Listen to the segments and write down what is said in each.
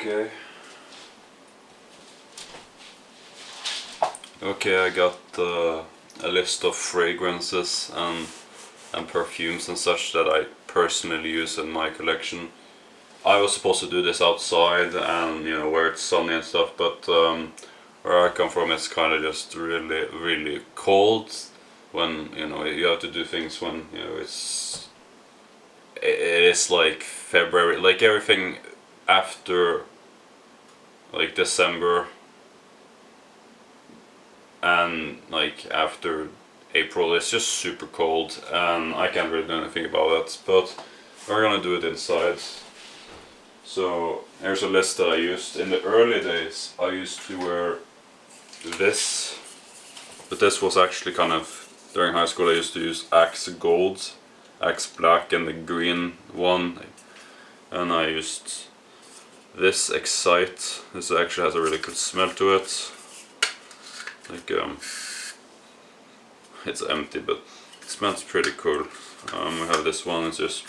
Okay. Okay, I got a list of fragrances and perfumes and such that I personally use in my collection. I was supposed to do this outside and where it's sunny and stuff, but where I come from it's kind of just really cold when you have to do things when it is like February, like everything after like December and like after April it's just super cold and I can't really do anything about it, but we're gonna do it inside. So here's a list that I used. In the early days I used to wear this, but this was actually kind of during high school. I used to use Axe Gold, Axe Black and the green one, and I used this Excite. This actually has a really good smell to it. Like it's empty but it smells pretty cool. We have this one. It's just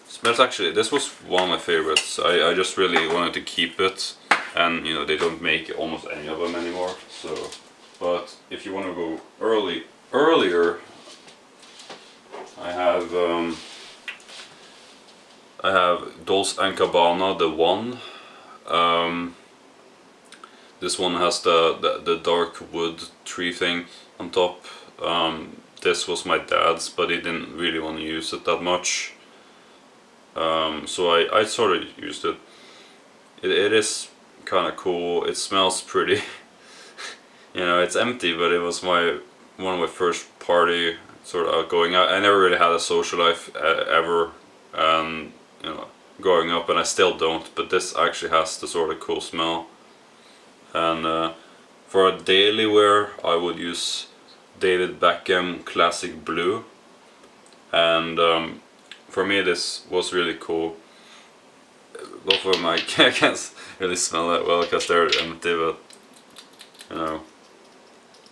smells actually, this was one of my favorites. I just really wanted to keep it, and they don't make almost any of them anymore. So, but if you want to go earlier, I have Dolce & Gabbana, the one. This one has the dark wood tree thing on top. This was my dad's, but he didn't really want to use it that much. So I sort of used it. It is kind of cool. It smells pretty. It's empty, but it was one of my first party sort of outgoing. I never really had a social life ever, growing up, and I still don't. But this actually has the sort of cool smell. And for a daily wear, I would use David Beckham Classic Blue, and for me this was really cool. Both of them I can't really smell that well because they're empty, but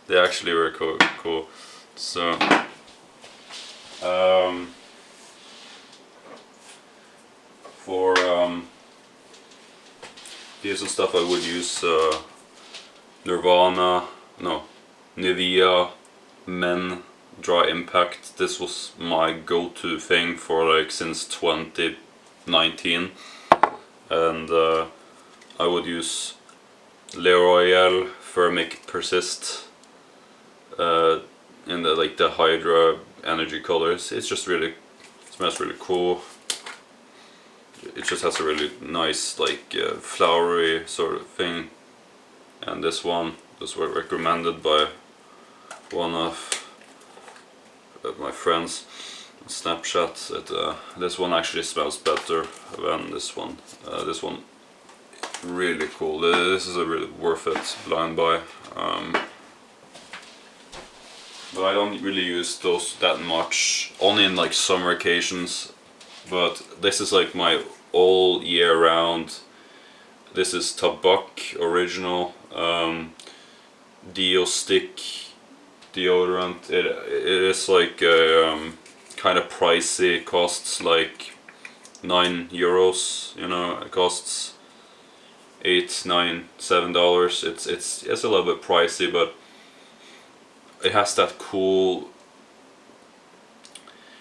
they actually were cool. So for these and stuff I would use Nivea Dry Impact. This was my go-to thing for like since 2019, and I would use L'Oreal Thermpic Persist in the Hydra energy colors. It's just really, it smells really cool. It just has a really nice flowery sort of thing. And this one was recommended by one of my friends on Snapchat. This one actually smells better than this one. This one really cool. This is a really worth it blind buy. But I don't really use those that much, only in like summer occasions. But this is like my all year round. This is Tabac original Deo Stick deodorant. It is like kind of pricey. Costs like €9. It costs $8, $9, $7. It's a little bit pricey, but it has that cool.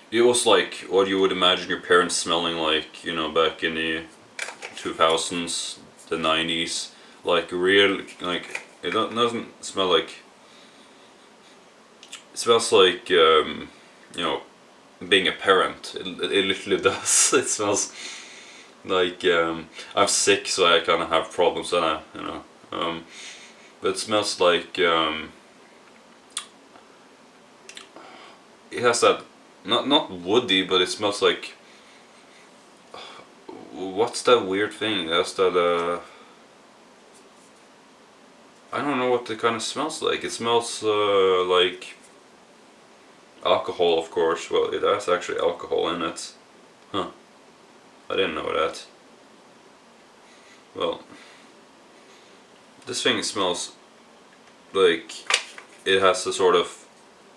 It was like what you would imagine your parents smelling like, back in the 2000s, the 90s. Like real, like it doesn't smell like. It smells like being a parent. It literally does. It smells like I'm sick, so I kind of have problems, and but it smells like it has that not woody, but it smells like, what's that weird thing? That's that I don't know what it kind of smells like. It smells like alcohol, of course. Well, it has actually alcohol in it. Huh. I didn't know that. Well, this thing smells like it has a sort of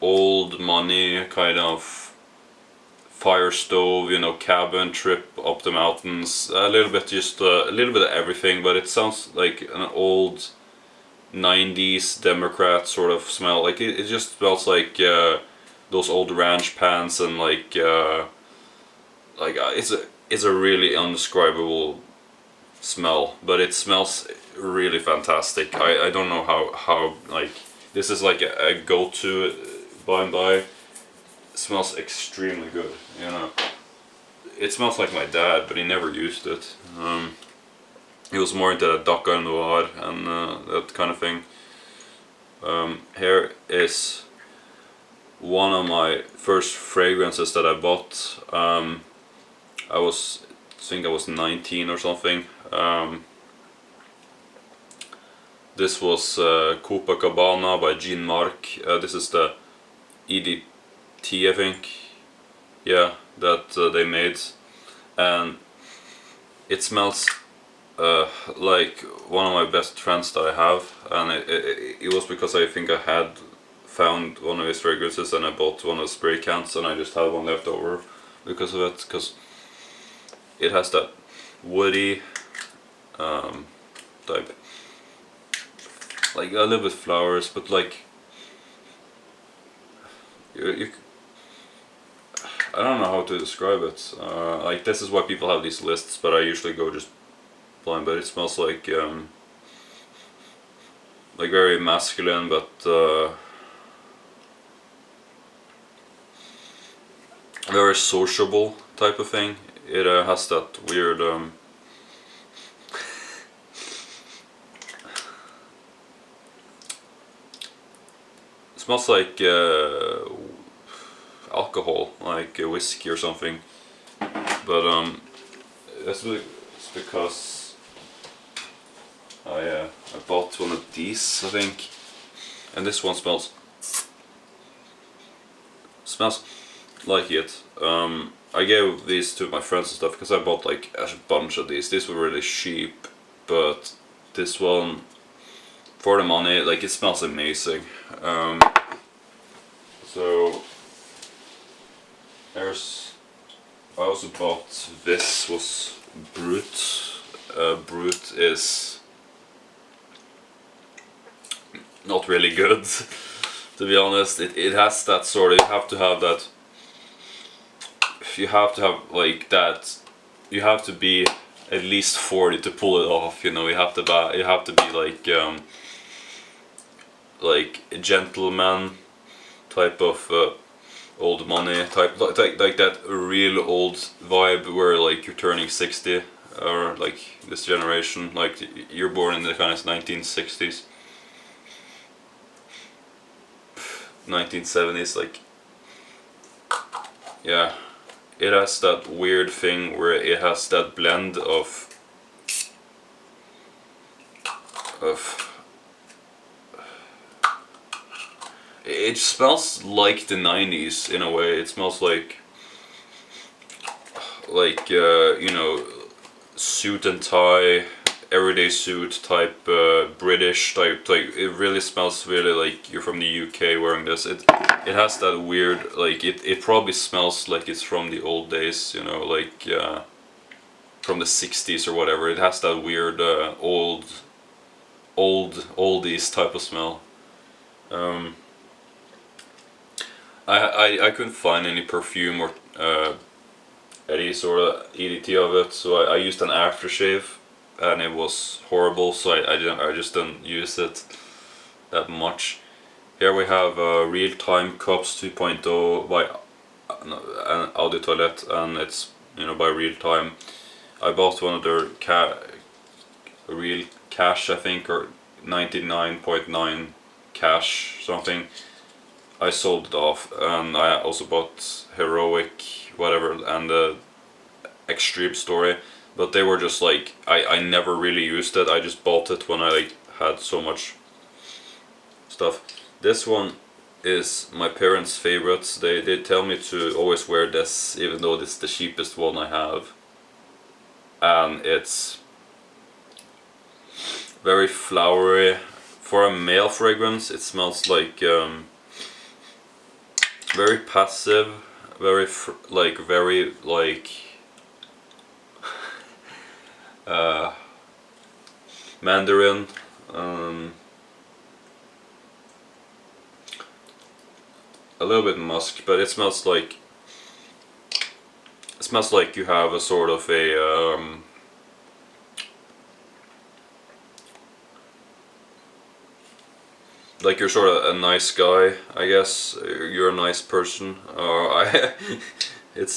old money kind of fire stove, you know, cabin trip up the mountains, a little bit, just a little bit of everything. But it sounds like an old 90s Democrat sort of smell. Like it just smells like those old ranch pants, and like it's a really indescribable smell, but it smells really fantastic. I don't know how like this is like a go-to by and by. It smells extremely good, you know. It smells like my dad, but he never used it. He was more into the Dakar Noir and that kind of thing. Here is one of my first fragrances that I bought. I think I was 19 or something. This was Copacabana by Jean Marc. This is the EDT, I think. Yeah, that they made, and it smells like one of my best friends that I have, and it was because I think I had found one of his fragrances and I bought one of the spray cans, and I just had one left over because of it, because it has that woody type, like a little bit flowers, but like I don't know how to describe it. Like this is why people have these lists, but I usually go just blind. But it smells like very masculine, but very sociable type of thing. It has that weird it smells like alcohol, like whiskey or something. But it's because I bought one of these, I think, and this one smells like it. I gave these to my friends and stuff because I bought like a bunch of these. These were really cheap, but this one, for the money, like it smells amazing. So I also bought, this was Brut. Brut is not really good, to be honest. It has that sort of, you have to have that, you have to have like that, you have to be at least 40 to pull it off, you know. You have to be like a gentleman type of old money type, like that real old vibe where like you're turning 60, or like this generation, like you're born in the kind of 1960s, 1970s, like, yeah. It has that weird thing where it has that blend of it smells like the 90s in a way. It smells like you know, suit and tie, everyday suit type, British type. Like it really smells really like you're from the UK wearing this. It has that weird, like it probably smells like it's from the old days, you know, like from the 60s or whatever. It has that weird oldies type of smell. I couldn't find any perfume or any sort of EDT of it, so I used an aftershave, and it was horrible. So I just didn't use it that much. Here we have Real Time Cups 2.0 by Audi Toilette, and it's, you know, by Real Time. I bought one of their Real Cash, I think, or 99.9 cash something. I sold it off, and I also bought Heroic whatever and the Extreme Story, but they were just like, I never really used it. I just bought it when I like had so much stuff. This one is my parents' favorites. They tell me to always wear this, even though this is the cheapest one I have, and it's very flowery. For a male fragrance, it smells like very passive, very mandarin. A little bit musk, but it smells like you have a sort of a like you're sort of a nice guy, I guess. You're a nice person. It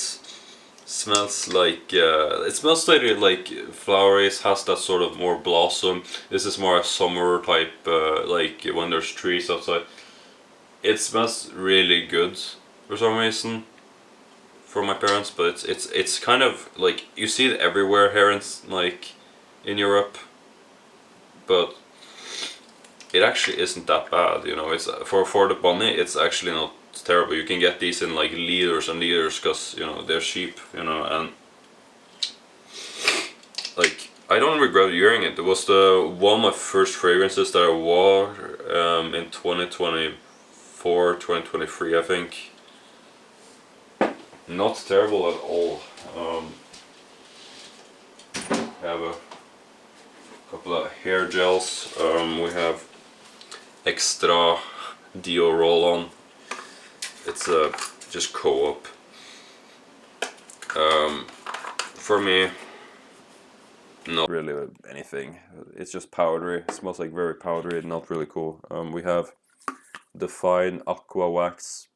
smells like it smells slightly like flowery. It has that sort of more blossom. This is more a summer type, like when there's trees outside. It smells really good for some reason for my parents, but it's kind of like you see it everywhere here in Europe, but it actually isn't that bad, you know. It's for the bunny, it's actually not terrible. You can get these in like liters and liters because, you know, they're cheap, you know, and like I don't regret wearing it. It was one of my first fragrances that I wore in 2024, 2023, I think. Not terrible at all. We have a couple of hair gels. We have XTRA Deo Roll-on. It's just co-op. For me, not really anything. It's just powdery. It smells like very powdery. Not really cool. We have the fine Aqua Wax.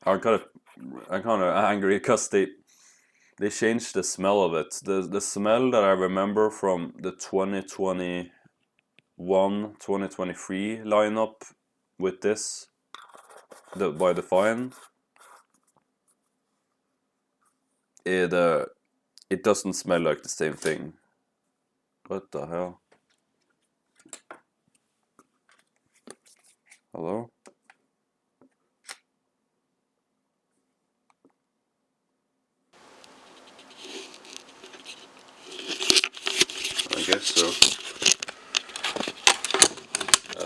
I'm kind of angry because they changed the smell of it. The smell that I remember from the 2021, 2023 lineup with this, by the fine, it doesn't smell like the same thing. What the hell? Hello? I guess so.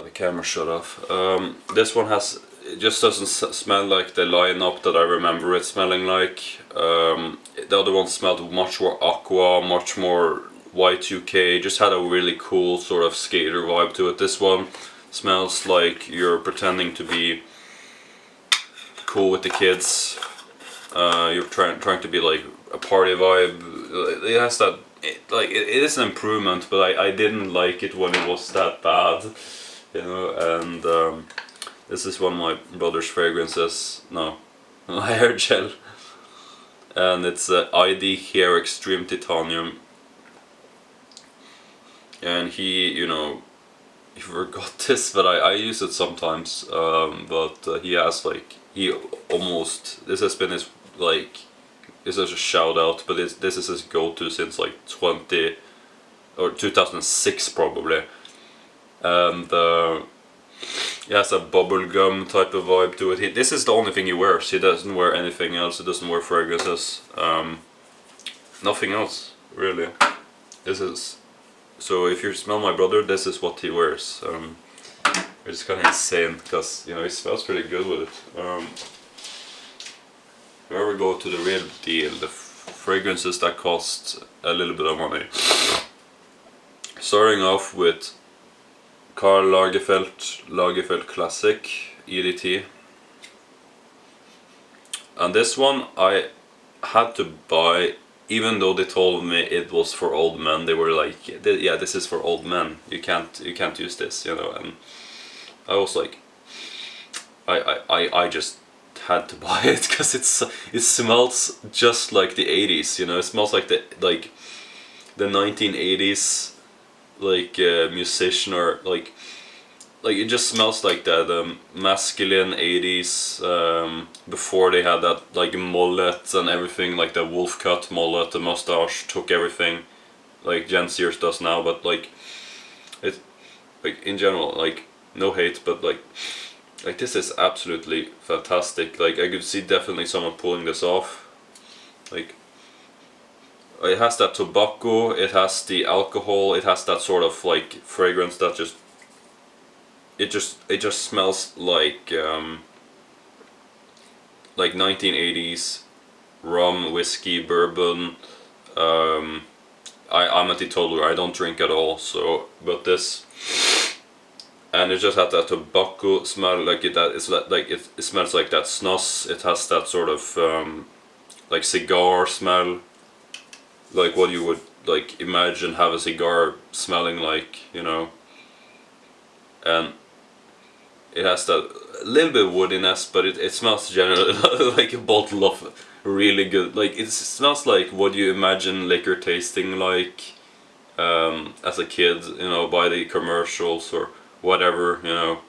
The camera shut off. This one it just doesn't smell like the lineup that I remember it smelling like. The other one smelled much more aqua, much more Y2K, just had a really cool sort of skater vibe to it. This one smells like you're pretending to be cool with the kids. You're trying to be like a party vibe. It has that, it is an improvement, but I didn't like it when it was that bad, you know. And this is one of my brother's fragrances. No, hair gel, and it's ID Hair Extreme Titanium. And he forgot this, but I use it sometimes. But he has this has been his this is a shout out, but this is his go-to since like 2006 probably, and he has a bubblegum type of vibe to it. This is the only thing he wears. He doesn't wear anything else. He doesn't wear fragrances. Nothing else really. So if you smell my brother, this is what he wears. It's kind of insane because, you know, he smells pretty good with it. Here we go to the real deal, the fragrances that cost a little bit of money. Starting off with Karl Lagerfeld Classic EDT. And this one I had to buy, even though they told me it was for old men. They were like, yeah, this is for old men. You can't use this, you know. And I was like, I just had to buy it because it smells just like the 80s, you know. It smells like the 1980s musician, or like it just smells like that masculine 80s, before they had that like mullet and everything, like the wolf cut mullet, the mustache took everything like Gen Zers does now. But like it, like in general, like no hate, but like this is absolutely fantastic. Like I could see definitely someone pulling this off. Like it has that tobacco, it has the alcohol, it has that sort of like fragrance that it just smells like like 1980s rum, whiskey, bourbon. I'm a teetotaler, I don't drink at all, so, but this, and it just had that tobacco smell, like it smells like that snus. It has that sort of like cigar smell, like what you would like imagine have a cigar smelling like, you know. And it has that little bit of woodiness, but it smells generally like a bottle of really good, like it smells like what you imagine liquor tasting like as a kid, you know, by the commercials or whatever, you know,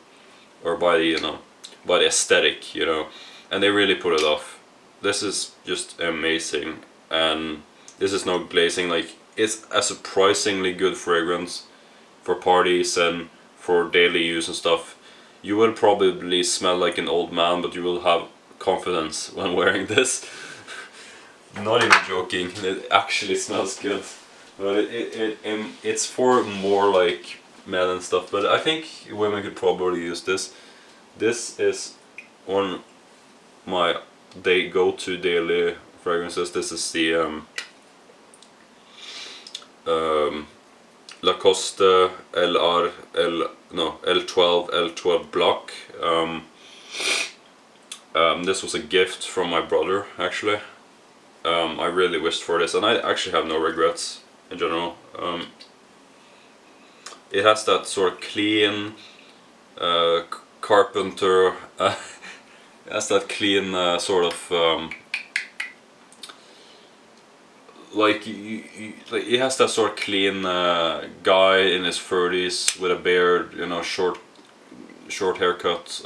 or by the, you know, by the aesthetic, you know, and they really put it off. This is just amazing, and this is no glazing, like it's a surprisingly good fragrance for parties and for daily use and stuff. You will probably smell like an old man, but you will have confidence when wearing this. Not even joking, it actually smells good. But it's for more like men and stuff, but I think women could probably use this. This is one of my go-to daily fragrances. This is the Lacoste L12 Blanc. This was a gift from my brother, actually. I really wished for this, and I actually have no regrets in general. It has that sort of clean carpenter, it has that clean sort of like it has that sort of clean guy in his 30s with a beard, you know, short haircut.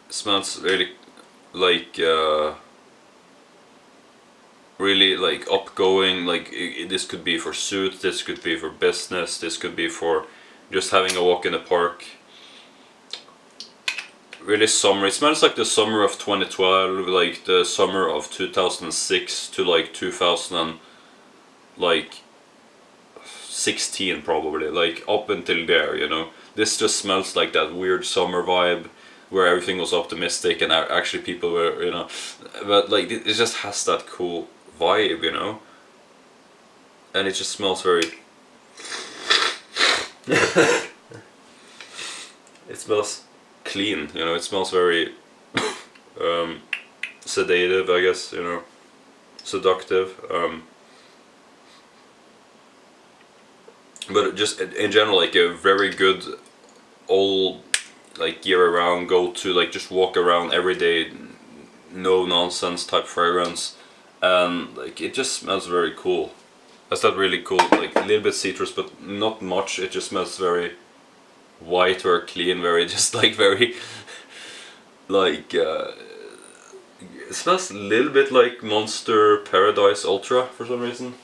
Smells really like really like upgoing, like this could be for suit, this could be for business, this could be for just having a walk in the park. Really summer. It smells like the summer of 2012, like the summer of 2006 to like 2016 probably, like up until there, you know. This just smells like that weird summer vibe where everything was optimistic and actually people were, you know, but like it just has that cool vibe, you know, and it just smells very it smells clean, you know, it smells very sedative, I guess, you know, seductive, but just in general like a very good old like year round go to, like just walk around every day, no nonsense type fragrance, and like it just smells very cool. That's that really cool, like a little bit citrus but not much. It just smells very white or clean, very just like very like it smells a little bit like Monster Paradise Ultra for some reason.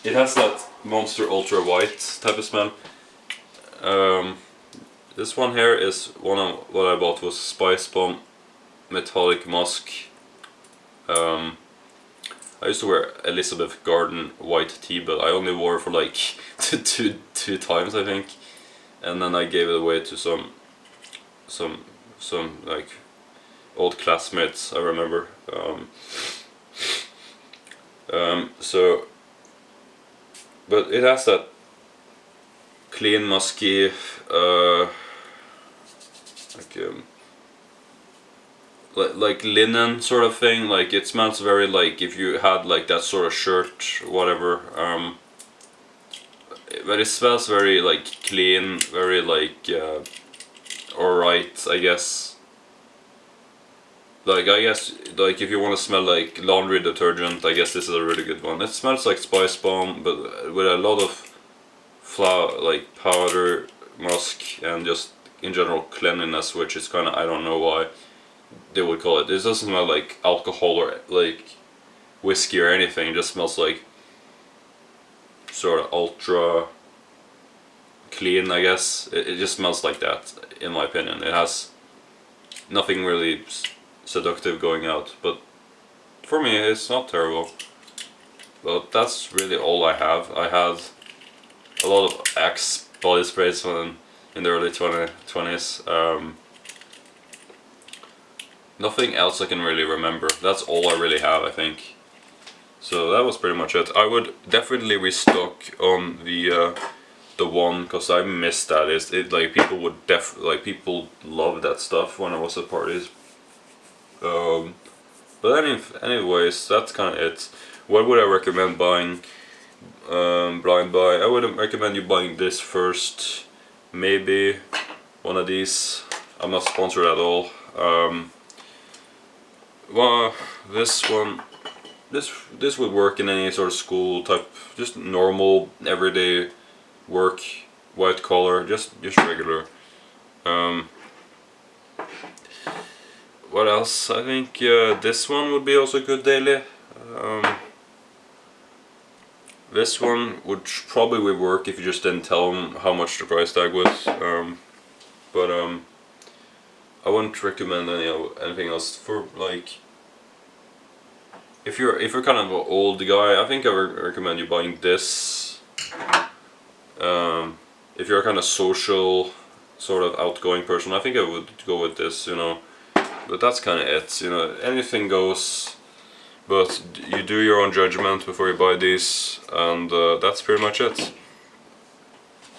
It has that Monster Ultra White type of smell. This one here is one of what I bought was Spice Bomb Metallic Musk. I used to wear Elizabeth Garden white tea, but I only wore it for like two times I think, and then I gave it away to some like old classmates I remember. So, but it has that clean musky like linen sort of thing. Like it smells very like if you had like that sort of shirt, whatever. But it smells very like clean, very like alright, I guess. Like I guess like if you want to smell like laundry detergent, I guess this is a really good one. It smells like Spice Bomb, but with a lot of flower, like powder, musk, and just in general cleanliness, which is kind of, I don't know why they would call it. This doesn't smell like alcohol or like whiskey or anything. It just smells like sort of ultra clean, I guess. It just smells like that, in my opinion. It has nothing really seductive going out, but for me it's not terrible. But that's really all I have. I had a lot of Axe body sprays when in the early 2020s. Nothing else I can really remember. That's all I really have, I think. So that was pretty much it. I would definitely restock on the one, because I missed that. It like people would people love that stuff when I was at parties. But anyways, that's kind of it. What would I recommend buying? Blind buy. I would recommend you buying this first. Maybe one of these. I'm not sponsored at all. Well, this one. This would work in any sort of school type, just normal everyday work, white collar, just regular. What else? I think this one would be also good daily. This one would probably work if you just didn't tell them how much the price tag was. But I wouldn't recommend anything else for like. If you're kind of an old guy, I think I would recommend you buying this. If you're a kind of social, sort of outgoing person, I think I would go with this, you know. But that's kind of it, you know. Anything goes, but you do your own judgment before you buy these, and that's pretty much it.